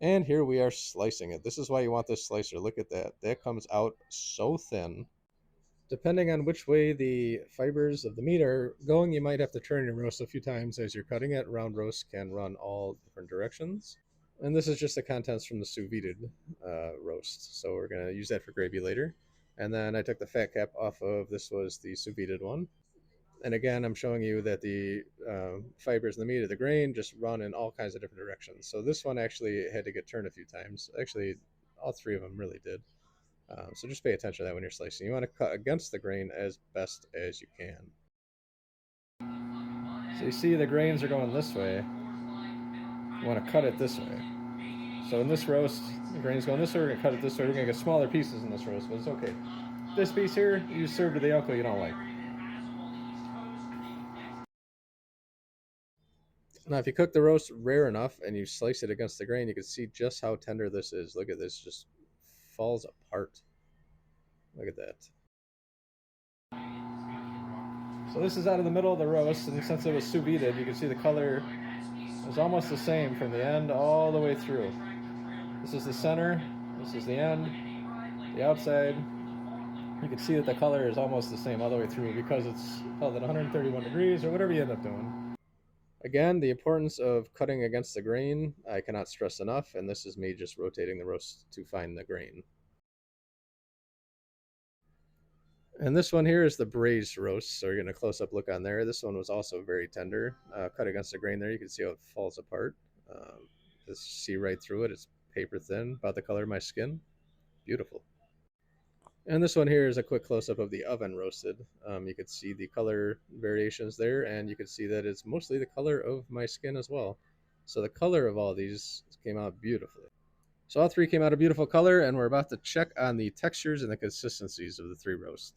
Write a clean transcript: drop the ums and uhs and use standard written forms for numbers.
And here we are slicing it. This is why you want this slicer. Look at that. That comes out so thin. Depending on which way the fibers of the meat are going, you might have to turn your roast a few times as you're cutting it. Round roast can run all different directions. And this is just the contents from the sous vide roast. So we're going to use that for gravy later. And then I took the fat cap off of, this was the sous vide one. And again, I'm showing you that the fibers in the meat of the grain just run in all kinds of different directions. So this one actually had to get turned a few times. Actually, all three of them really did. So just pay attention to that when you're slicing. You want to cut against the grain as best as you can. So you see the grains are going this way. You want to cut it this way. So in this roast, the grain's going this way. We're going to cut it this way. We're going to get smaller pieces in this roast, but it's okay. This piece here, you serve to the uncle you don't like. Now, if you cook the roast rare enough and you slice it against the grain, you can see just how tender this is. Look at this, just falls apart. Look at that. So this is out of the middle of the roast, and since it was sous vide, you can see the color is almost the same from the end all the way through. This is the center, this is the end, the outside. You can see that the color is almost the same all the way through because it's held at 131 degrees or whatever you end up doing. Again, the importance of cutting against the grain, I cannot stress enough, and this is me just rotating the roast to find the grain. And this one here is the braised roast, so you're getting a close-up look on there. This one was also very tender. Cut against the grain there, you can see how it falls apart. Just see right through it. It's paper thin, about the color of my skin. Beautiful. And this one here is a quick close-up of the oven roasted. You could see the color variations there, and you could see that it's mostly the color of my skin as well. So the color of all these came out beautifully. So all three came out a beautiful color, and we're about to check on the textures and the consistencies of the three roasts.